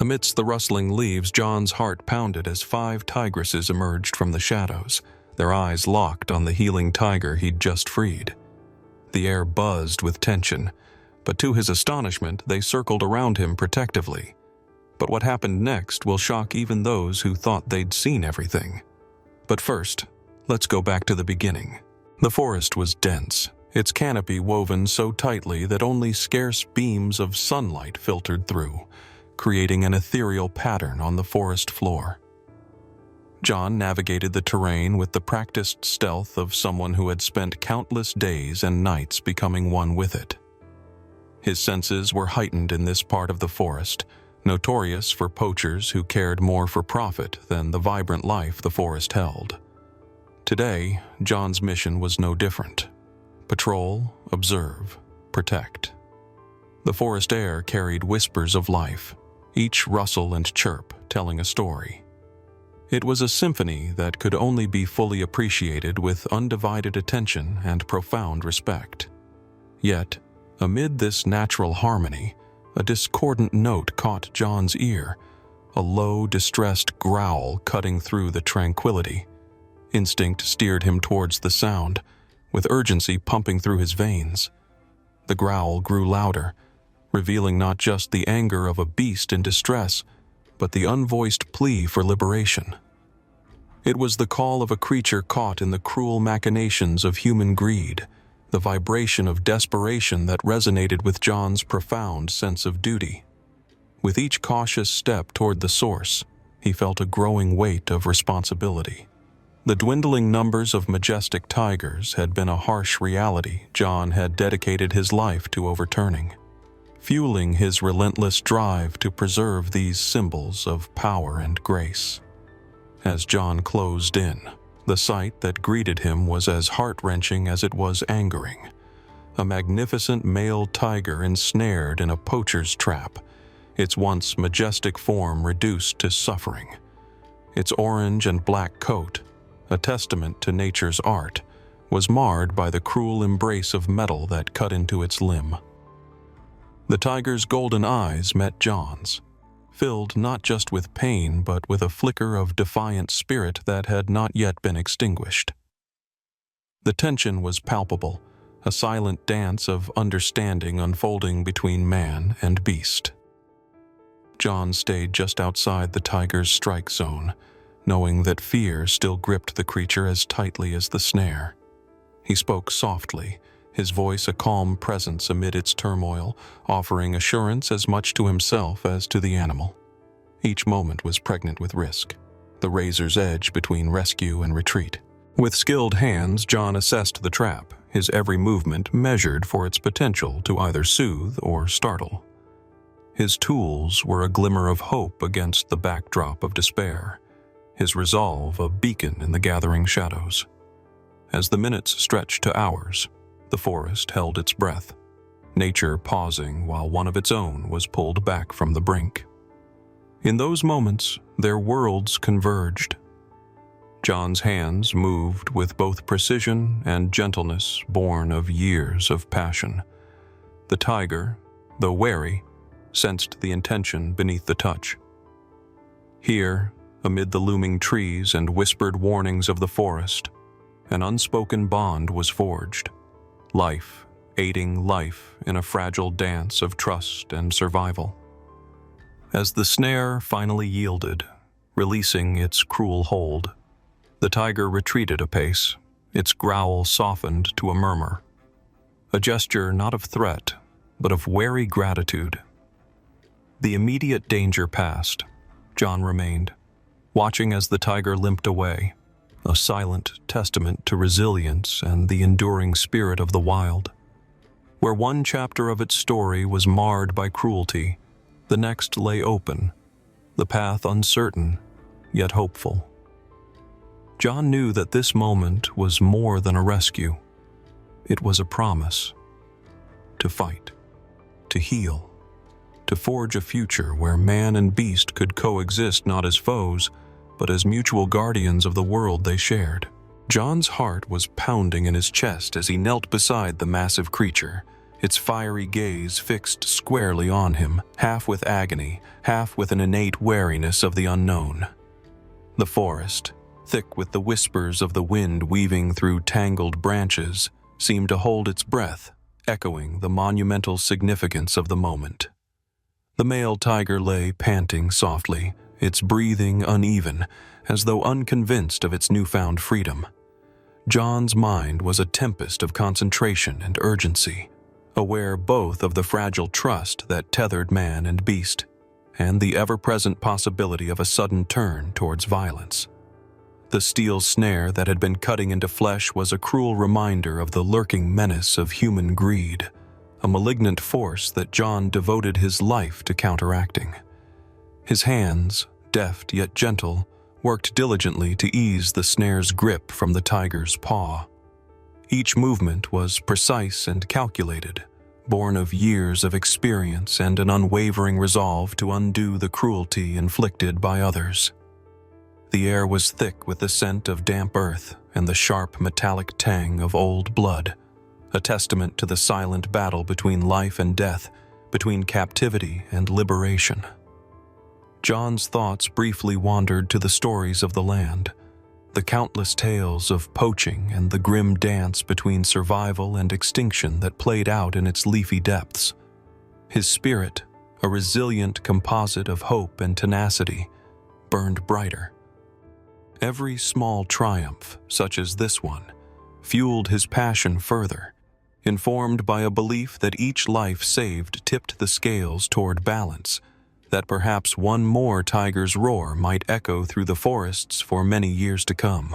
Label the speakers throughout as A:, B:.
A: Amidst the rustling leaves, John's heart pounded as 5 tigresses emerged from the shadows, their eyes locked on the healing tiger he'd just freed. The air buzzed with tension, but to his astonishment, they circled around him protectively. But what happened next will shock even those who thought they'd seen everything. But first, let's go back to the beginning. The forest was dense, its canopy woven so tightly that only scarce beams of sunlight filtered through, creating an ethereal pattern on the forest floor. John navigated the terrain with the practiced stealth of someone who had spent countless days and nights becoming one with it. His senses were heightened in this part of the forest, notorious for poachers who cared more for profit than the vibrant life the forest held. Today, John's mission was no different. Patrol, observe, protect. The forest air carried whispers of life, each rustle and chirp telling a story. It was a symphony that could only be fully appreciated with undivided attention and profound respect. Yet, amid this natural harmony, a discordant note caught John's ear, a low, distressed growl cutting through the tranquility. Instinct steered him towards the sound, with urgency pumping through his veins. The growl grew louder, revealing not just the anger of a beast in distress, but the unvoiced plea for liberation. It was the call of a creature caught in the cruel machinations of human greed, the vibration of desperation that resonated with John's profound sense of duty. With each cautious step toward the source, he felt a growing weight of responsibility. The dwindling numbers of majestic tigers had been a harsh reality John had dedicated his life to overturning, fueling his relentless drive to preserve these symbols of power and grace. As John closed in, the sight that greeted him was as heart-wrenching as it was angering. A magnificent male tiger ensnared in a poacher's trap, its once majestic form reduced to suffering. Its orange and black coat, a testament to nature's art, was marred by the cruel embrace of metal that cut into its limb. The tiger's golden eyes met John's, filled not just with pain but with a flicker of defiant spirit that had not yet been extinguished. The tension was palpable, a silent dance of understanding unfolding between man and beast. John stayed just outside the tiger's strike zone, knowing that fear still gripped the creature as tightly as the snare. He spoke softly, his voice a calm presence amid its turmoil, offering assurance as much to himself as to the animal. Each moment was pregnant with risk, the razor's edge between rescue and retreat. With skilled hands, John assessed the trap, his every movement measured for its potential to either soothe or startle. His tools were a glimmer of hope against the backdrop of despair, his resolve a beacon in the gathering shadows. As the minutes stretched to hours, the forest held its breath, nature pausing while one of its own was pulled back from the brink. In those moments, their worlds converged. John's hands moved with both precision and gentleness born of years of passion. The tiger, though wary, sensed the intention beneath the touch. Here, amid the looming trees and whispered warnings of the forest, an unspoken bond was forged. Life aiding life in a fragile dance of trust and survival. As the snare finally yielded, releasing its cruel hold, the tiger retreated a pace, its growl softened to a murmur. A gesture not of threat, but of wary gratitude. The immediate danger past, John remained, watching as the tiger limped away, a silent testament to resilience and the enduring spirit of the wild. Where one chapter of its story was marred by cruelty, the next lay open, the path uncertain, yet hopeful. John knew that this moment was more than a rescue. It was a promise. To fight, to heal, to forge a future where man and beast could coexist not as foes, but as mutual guardians of the world they shared. John's heart was pounding in his chest as he knelt beside the massive creature, its fiery gaze fixed squarely on him, half with agony, half with an innate wariness of the unknown. The forest, thick with the whispers of the wind weaving through tangled branches, seemed to hold its breath, echoing the monumental significance of the moment. The male tiger lay panting softly, its breathing uneven, as though unconvinced of its newfound freedom. John's mind was a tempest of concentration and urgency, aware both of the fragile trust that tethered man and beast, and the ever-present possibility of a sudden turn towards violence. The steel snare that had been cutting into flesh was a cruel reminder of the lurking menace of human greed, a malignant force that John devoted his life to counteracting. His hands, deft yet gentle, worked diligently to ease the snare's grip from the tiger's paw. Each movement was precise and calculated, born of years of experience and an unwavering resolve to undo the cruelty inflicted by others. The air was thick with the scent of damp earth and the sharp metallic tang of old blood, a testament to the silent battle between life and death, between captivity and liberation. John's thoughts briefly wandered to the stories of the land, the countless tales of poaching and the grim dance between survival and extinction that played out in its leafy depths. His spirit, a resilient composite of hope and tenacity, burned brighter. Every small triumph, such as this one, fueled his passion further, informed by a belief that each life saved tipped the scales toward balance, that perhaps one more tiger's roar might echo through the forests for many years to come.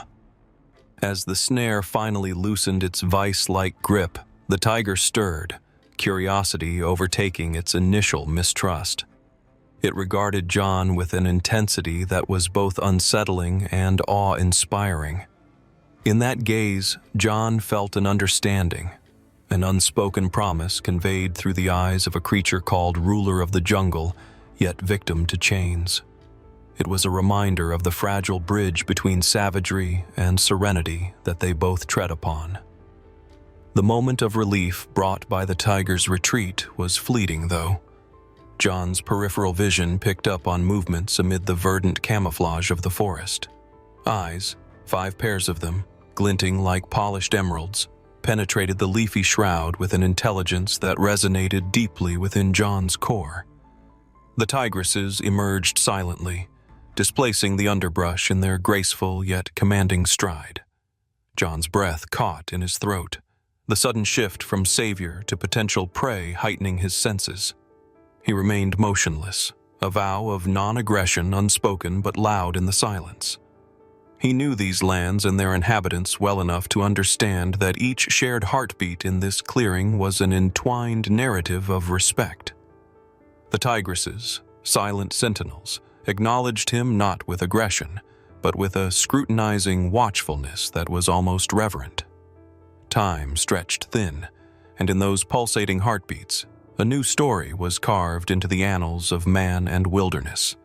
A: As the snare finally loosened its vice-like grip, the tiger stirred, curiosity overtaking its initial mistrust. It regarded John with an intensity that was both unsettling and awe-inspiring. In that gaze, John felt an understanding, an unspoken promise conveyed through the eyes of a creature called ruler of the jungle, yet victim to chains. It was a reminder of the fragile bridge between savagery and serenity that they both tread upon. The moment of relief brought by the tiger's retreat was fleeting, though. John's peripheral vision picked up on movements amid the verdant camouflage of the forest. Eyes, 5 pairs of them, glinting like polished emeralds, penetrated the leafy shroud with an intelligence that resonated deeply within John's core. The tigresses emerged silently, displacing the underbrush in their graceful yet commanding stride. John's breath caught in his throat, the sudden shift from savior to potential prey heightening his senses. He remained motionless, a vow of non-aggression unspoken but loud in the silence. He knew these lands and their inhabitants well enough to understand that each shared heartbeat in this clearing was an entwined narrative of respect. The tigresses, silent sentinels, acknowledged him not with aggression, but with a scrutinizing watchfulness that was almost reverent. Time stretched thin, and in those pulsating heartbeats, a new story was carved into the annals of man and wilderness.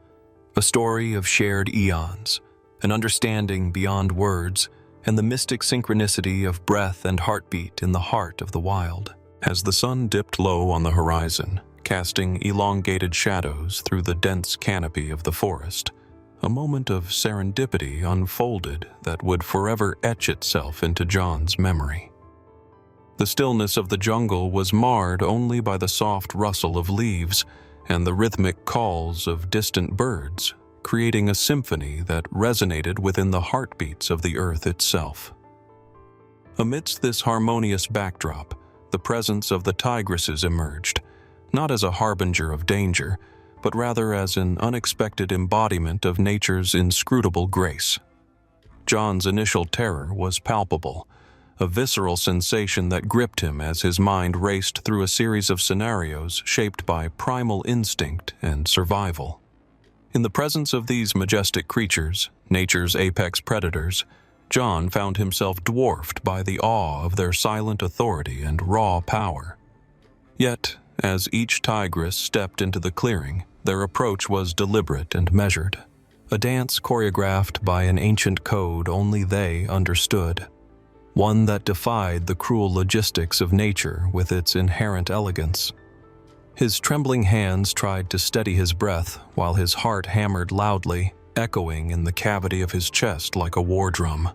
A: A story of shared eons, an understanding beyond words, and the mystic synchronicity of breath and heartbeat in the heart of the wild. As the sun dipped low on the horizon, casting elongated shadows through the dense canopy of the forest, a moment of serendipity unfolded that would forever etch itself into John's memory. The stillness of the jungle was marred only by the soft rustle of leaves and the rhythmic calls of distant birds, creating a symphony that resonated within the heartbeats of the earth itself. Amidst this harmonious backdrop, the presence of the tigresses emerged, not as a harbinger of danger, but rather as an unexpected embodiment of nature's inscrutable grace. John's initial terror was palpable, a visceral sensation that gripped him as his mind raced through a series of scenarios shaped by primal instinct and survival. In the presence of these majestic creatures, nature's apex predators, John found himself dwarfed by the awe of their silent authority and raw power. Yet, as each tigress stepped into the clearing, their approach was deliberate and measured, a dance choreographed by an ancient code only they understood. one that defied the cruel logistics of nature with its inherent elegance. His trembling hands tried to steady his breath while his heart hammered loudly, echoing in the cavity of his chest like a war drum.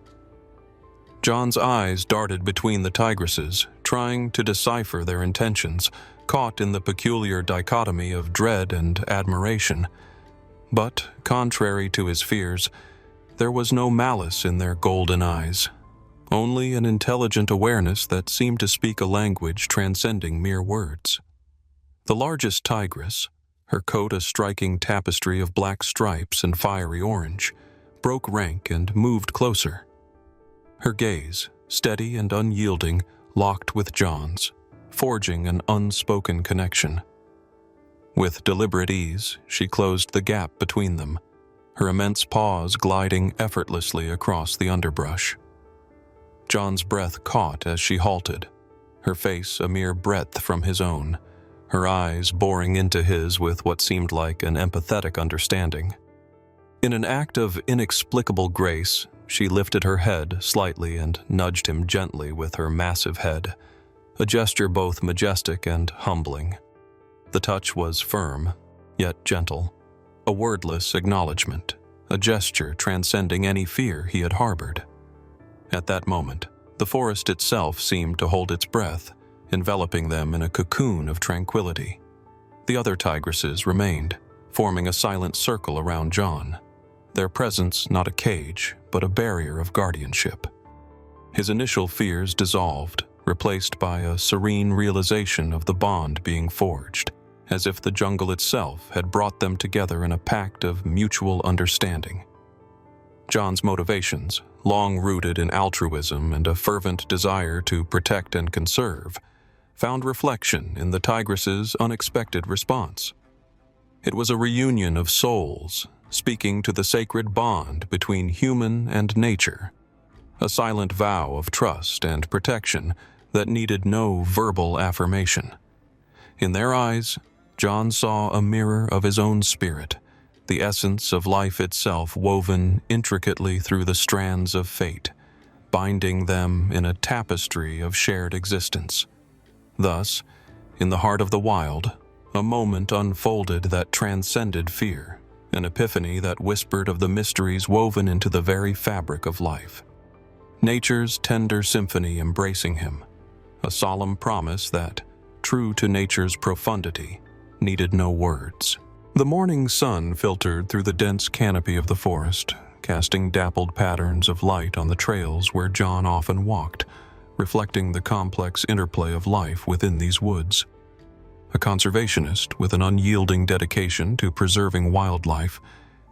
A: John's eyes darted between the tigresses, trying to decipher their intentions, caught in the peculiar dichotomy of dread and admiration. But, contrary to his fears, there was no malice in their golden eyes, only an intelligent awareness that seemed to speak a language transcending mere words. The largest tigress, her coat a striking tapestry of black stripes and fiery orange, broke rank and moved closer. Her gaze, steady and unyielding, locked with John's, forging an unspoken connection. With deliberate ease, she closed the gap between them, her immense paws gliding effortlessly across the underbrush. John's breath caught as she halted, her face a mere breadth from his own, her eyes boring into his with what seemed like an empathetic understanding. In an act of inexplicable grace, she lifted her head slightly and nudged him gently with her massive head, a gesture both majestic and humbling. The touch was firm, yet gentle, a wordless acknowledgement, a gesture transcending any fear he had harbored. At that moment, the forest itself seemed to hold its breath, enveloping them in a cocoon of tranquility. The other tigresses remained, forming a silent circle around John, their presence not a cage, but a barrier of guardianship. His initial fears dissolved, replaced by a serene realization of the bond being forged, as if the jungle itself had brought them together in a pact of mutual understanding. John's motivations, long rooted in altruism and a fervent desire to protect and conserve, found reflection in the tigress's unexpected response. It was a reunion of souls, speaking to the sacred bond between human and nature, a silent vow of trust and protection that needed no verbal affirmation. In their eyes, John saw a mirror of his own spirit, the essence of life itself woven intricately through the strands of fate, binding them in a tapestry of shared existence. Thus, in the heart of the wild, a moment unfolded that transcended fear, an epiphany that whispered of the mysteries woven into the very fabric of life. Nature's tender symphony embracing him, a solemn promise that, true to nature's profundity, needed no words. The morning sun filtered through the dense canopy of the forest, casting dappled patterns of light on the trails where John often walked, reflecting the complex interplay of life within these woods. A conservationist with an unyielding dedication to preserving wildlife,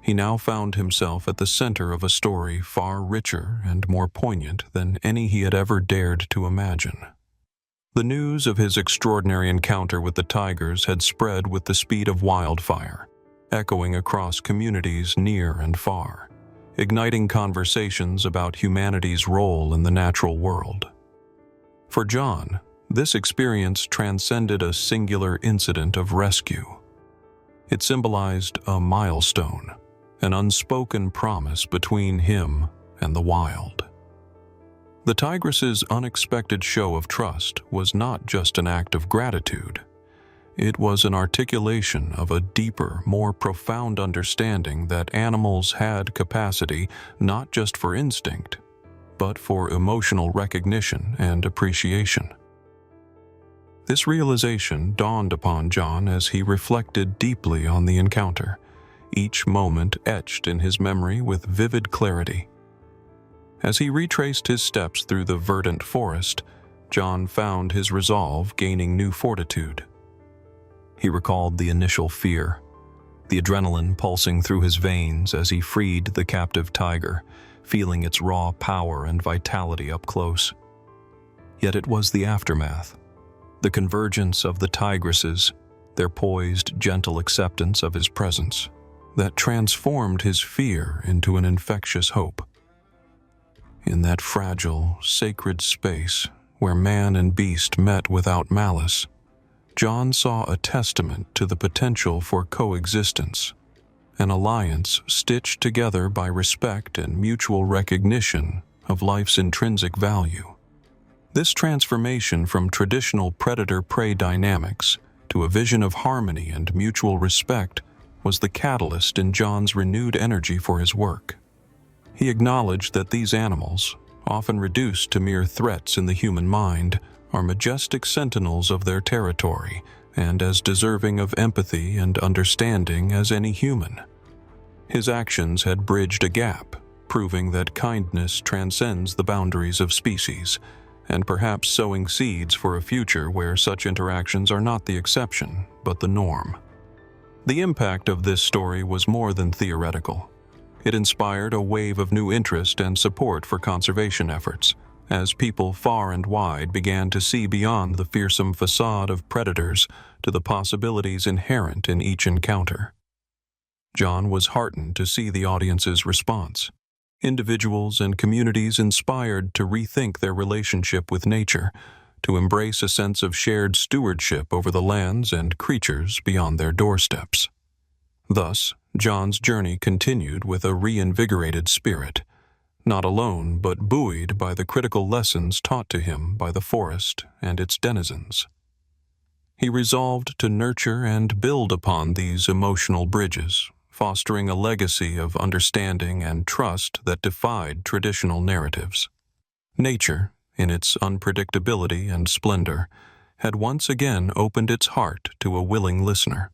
A: he now found himself at the center of a story far richer and more poignant than any he had ever dared to imagine. The news of his extraordinary encounter with the tigers had spread with the speed of wildfire, echoing across communities near and far, igniting conversations about humanity's role in the natural world. For John, this experience transcended a singular incident of rescue. It symbolized a milestone, an unspoken promise between him and the wild. The tigress's unexpected show of trust was not just an act of gratitude. It was an articulation of a deeper, more profound understanding that animals had capacity not just for instinct, but for emotional recognition and appreciation. This realization dawned upon John as he reflected deeply on the encounter, each moment etched in his memory with vivid clarity. As he retraced his steps through the verdant forest, John found his resolve gaining new fortitude. He recalled the initial fear, the adrenaline pulsing through his veins as he freed the captive tiger, feeling its raw power and vitality up close. Yet it was the aftermath, the convergence of the tigresses, their poised, gentle acceptance of his presence, that transformed his fear into an infectious hope. In that fragile, sacred space where man and beast met without malice, John saw a testament to the potential for coexistence, an alliance stitched together by respect and mutual recognition of life's intrinsic value. This transformation from traditional predator-prey dynamics to a vision of harmony and mutual respect was the catalyst in John's renewed energy for his work. He acknowledged that these animals, often reduced to mere threats in the human mind, are majestic sentinels of their territory and as deserving of empathy and understanding as any human. His actions had bridged a gap, proving that kindness transcends the boundaries of species, and perhaps sowing seeds for a future where such interactions are not the exception, but the norm. The impact of this story was more than theoretical. It inspired a wave of new interest and support for conservation efforts, as people far and wide began to see beyond the fearsome facade of predators to the possibilities inherent in each encounter. John was heartened to see the audience's response. Individuals and communities inspired to rethink their relationship with nature, to embrace a sense of shared stewardship over the lands and creatures beyond their doorsteps. Thus, John's journey continued with a reinvigorated spirit, not alone but buoyed by the critical lessons taught to him by the forest and its denizens. He resolved to nurture and build upon these emotional bridges, fostering a legacy of understanding and trust that defied traditional narratives. Nature, in its unpredictability and splendor, had once again opened its heart to a willing listener.